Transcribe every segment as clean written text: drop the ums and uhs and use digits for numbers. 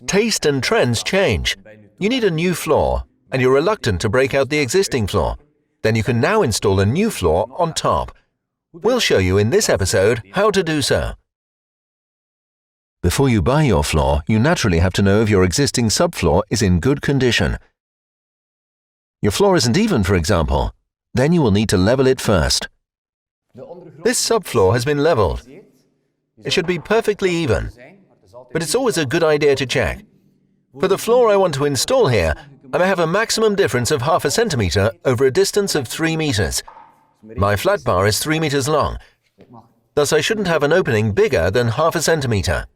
Taste and trends change. You need a new floor, and you're reluctant to break out the existing floor. Then you can now install a new floor on top. We'll show you in this episode how to do so. Before you buy your floor, you naturally have to know if your existing subfloor is in good condition. Your floor isn't even, for example. Then you will need to level it first. This subfloor has been leveled. It should be perfectly even, but it's always a good idea to check. For the floor I want to install here, I may have a maximum difference of 0.5 centimeter over a distance of 3 meters. My flat bar is 3 meters long, thus I shouldn't have an opening bigger than 0.5 centimeter.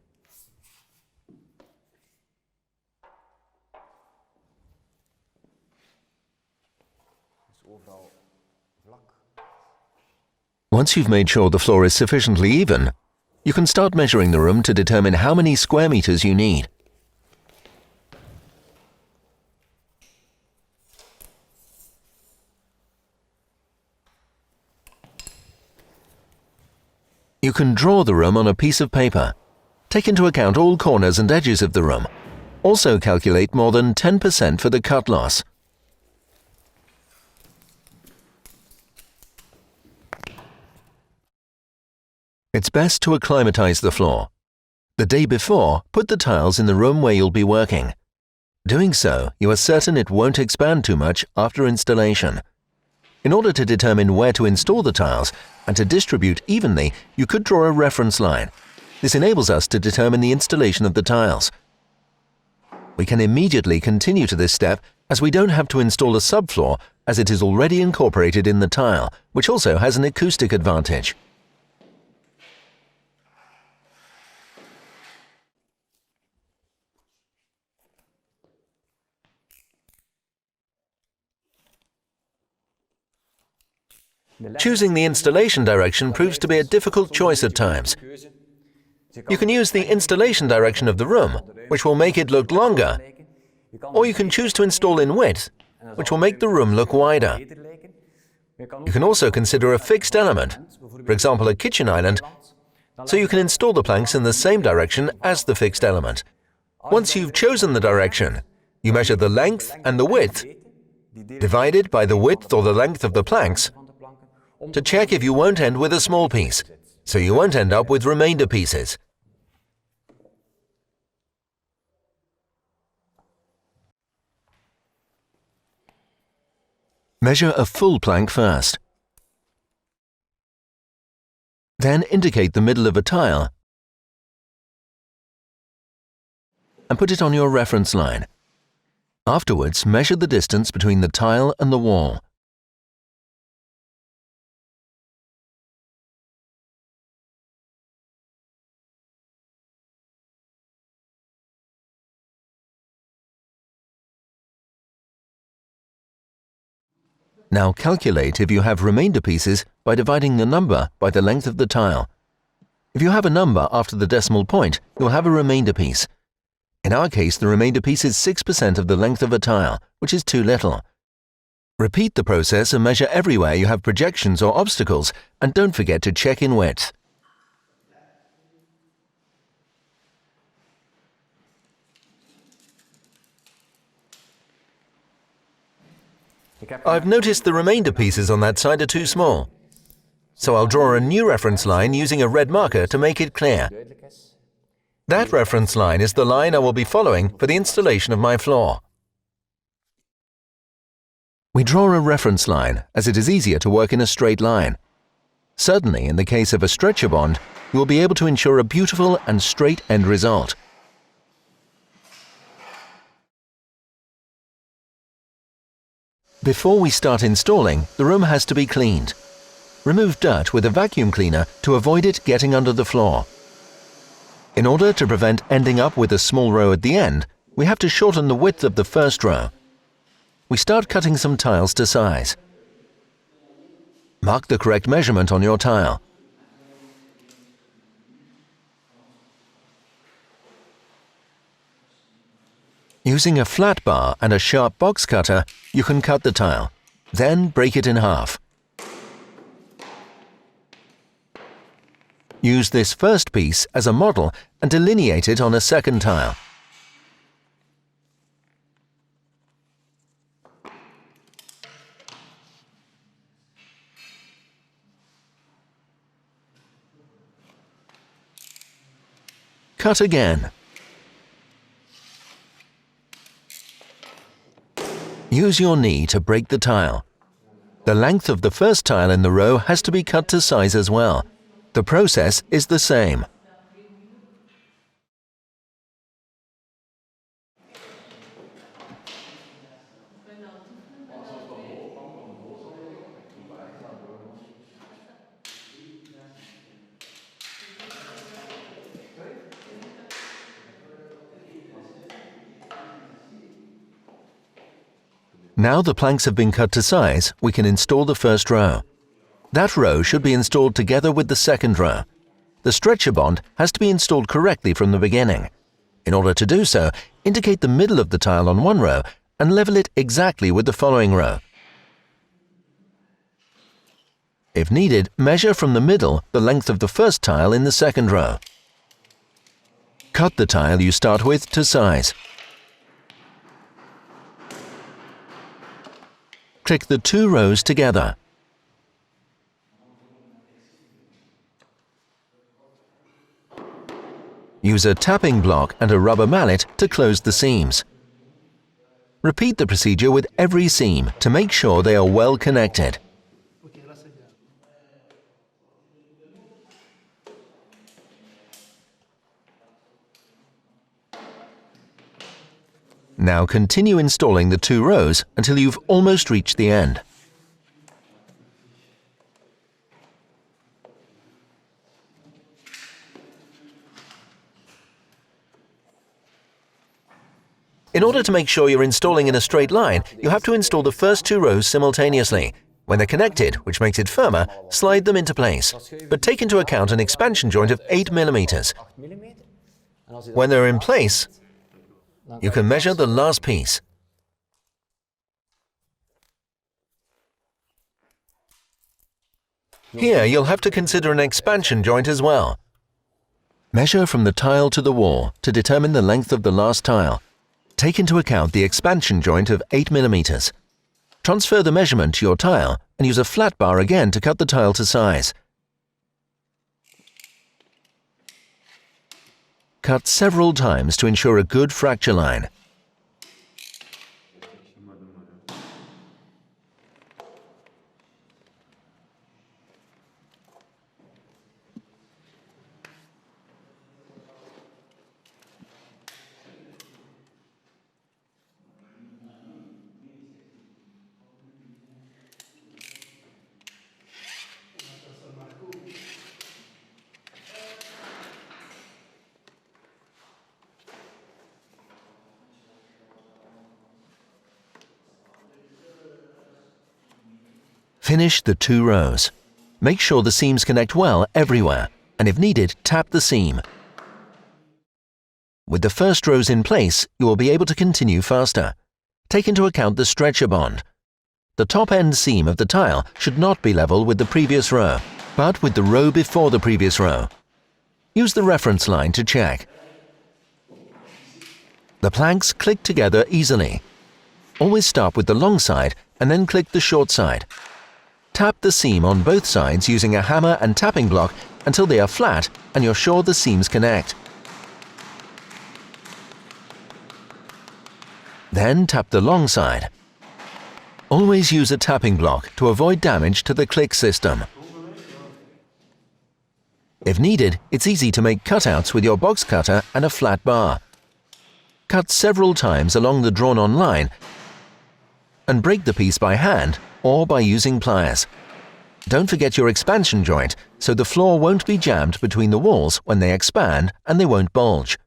Once you've made sure the floor is sufficiently even, you can start measuring the room to determine how many square meters you need. You can draw the room on a piece of paper. Take into account all corners and edges of the room. Also calculate more than 10% for the cut loss. It's best to acclimatize the floor. The day before, put the tiles in the room where you'll be working. Doing so, you are certain it won't expand too much after installation. In order to determine where to install the tiles and to distribute evenly, you could draw a reference line. This enables us to determine the installation of the tiles. We can immediately continue to this step as we don't have to install a subfloor as it is already incorporated in the tile, which also has an acoustic advantage. Choosing the installation direction proves to be a difficult choice at times. You can use the installation direction of the room, which will make it look longer, or you can choose to install in width, which will make the room look wider. You can also consider a fixed element, for example a kitchen island, so you can install the planks in the same direction as the fixed element. Once you've chosen the direction, you measure the length and the width, divided by the width or the length of the planks, to check if you won't end with a small piece, so you won't end up with remainder pieces. Measure a full plank first. Then indicate the middle of a tile and put it on your reference line. Afterwards, measure the distance between the tile and the wall. Now calculate if you have remainder pieces by dividing the number by the length of the tile. If you have a number after the decimal point, you'll have a remainder piece. In our case, the remainder piece is 6% of the length of a tile, which is too little. Repeat the process and measure everywhere you have projections or obstacles, and don't forget to check in width. I've noticed the remainder pieces on that side are too small, so I'll draw a new reference line using a red marker to make it clear. That reference line is the line I will be following for the installation of my floor. We draw a reference line as it is easier to work in a straight line. Certainly, in the case of a stretcher bond, you will be able to ensure a beautiful and straight end result. Before we start installing, the room has to be cleaned. Remove dirt with a vacuum cleaner to avoid it getting under the floor. In order to prevent ending up with a small row at the end, we have to shorten the width of the first row. We start cutting some tiles to size. Mark the correct measurement on your tile. Using a flat bar and a sharp box cutter, you can cut the tile, then break it in half. Use this first piece as a model and delineate it on a second tile. Cut again. Use your knee to break the tile. The length of the first tile in the row has to be cut to size as well. The process is the same. Now the planks have been cut to size, we can install the first row. That row should be installed together with the second row. The stretcher bond has to be installed correctly from the beginning. In order to do so, indicate the middle of the tile on one row and level it exactly with the following row. If needed, measure from the middle the length of the first tile in the second row. Cut the tile you start with to size. Click the two rows together. Use a tapping block and a rubber mallet to close the seams. Repeat the procedure with every seam to make sure they are well connected. Now continue installing the two rows until you've almost reached the end. In order to make sure you're installing in a straight line, you have to install the first two rows simultaneously. When they're connected, which makes it firmer, slide them into place. But take into account an expansion joint of 8 mm. When they're in place, you can measure the last piece. Here, you'll have to consider an expansion joint as well. Measure from the tile to the wall to determine the length of the last tile. Take into account the expansion joint of 8 mm. Transfer the measurement to your tile and use a flat bar again to cut the tile to size. Cut several times to ensure a good fracture line. Finish the two rows. Make sure the seams connect well everywhere, and if needed, tap the seam. With the first rows in place, you will be able to continue faster. Take into account the stretcher bond. The top end seam of the tile should not be level with the previous row, but with the row before the previous row. Use the reference line to check. The planks click together easily. Always start with the long side and then click the short side. Tap the seam on both sides using a hammer and tapping block until they are flat and you're sure the seams connect. Then tap the long side. Always use a tapping block to avoid damage to the click system. If needed, it's easy to make cutouts with your box cutter and a flat bar. Cut several times along the drawn-on line and break the piece by hand or by using pliers. Don't forget your expansion joint, so the floor won't be jammed between the walls when they expand and they won't bulge.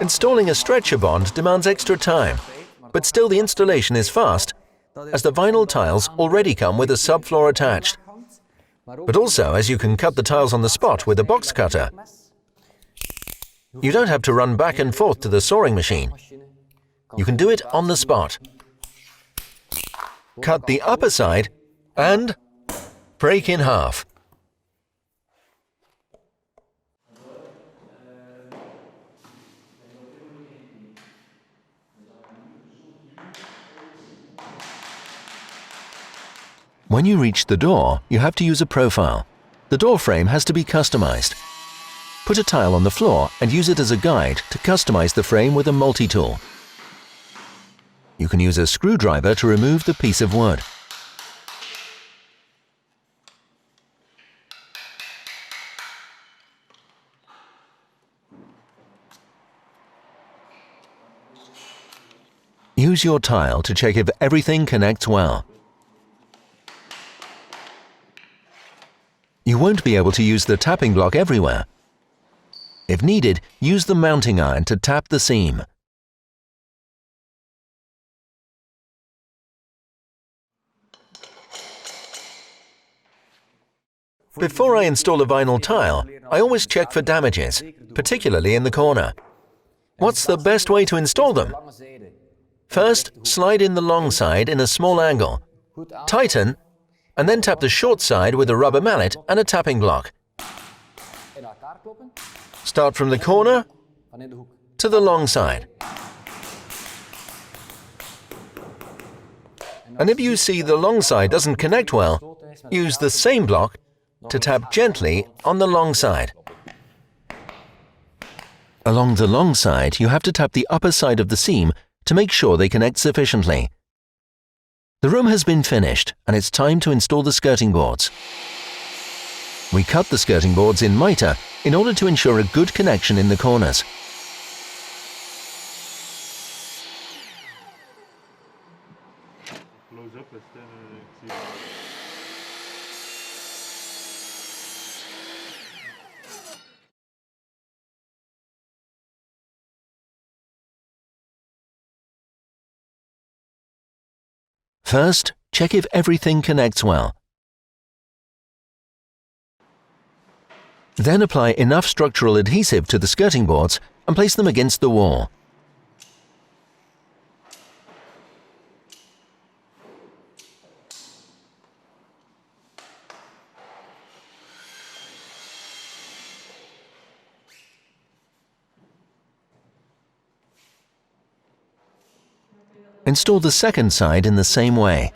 Installing a stretcher bond demands extra time, but still the installation is fast, as the vinyl tiles already come with a subfloor attached. but also as you can cut the tiles on the spot with a box cutter. You don't have to run back and forth to the sawing machine. You can do it on the spot. Cut the upper side and break in half. When you reach the door, you have to use a profile. The door frame has to be customized. Put a tile on the floor and use it as a guide to customize the frame with a multi-tool. You can use a screwdriver to remove the piece of wood. Use your tile to check if everything connects well. You won't be able to use the tapping block everywhere. If needed, use the mounting iron to tap the seam. Before I install a vinyl tile, I always check for damages, particularly in the corner. What's the best way to install them? First, slide in the long side in a small angle. Tighten, and then tap the short side with a rubber mallet and a tapping block. Start from the corner to the long side. And if you see the long side doesn't connect well, use the same block to tap gently on the long side. Along the long side, you have to tap the upper side of the seam to make sure they connect sufficiently. The room has been finished, and it's time to install the skirting boards. We cut the skirting boards in mitre in order to ensure a good connection in the corners. First, check if everything connects well. Then apply enough structural adhesive to the skirting boards and place them against the wall. Install the second side in the same way.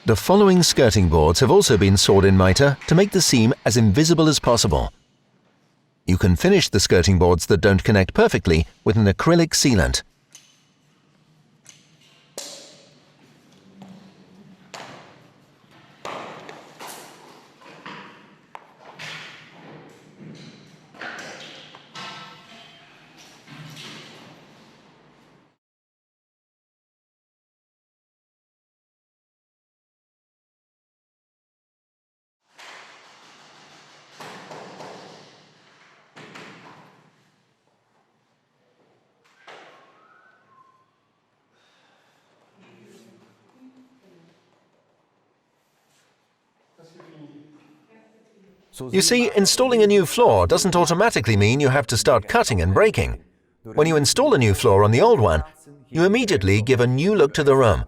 The following skirting boards have also been sawed in mitre to make the seam as invisible as possible. You can finish the skirting boards that don't connect perfectly with an acrylic sealant. You see, installing a new floor doesn't automatically mean you have to start cutting and breaking. When you install a new floor on the old one, you immediately give a new look to the room.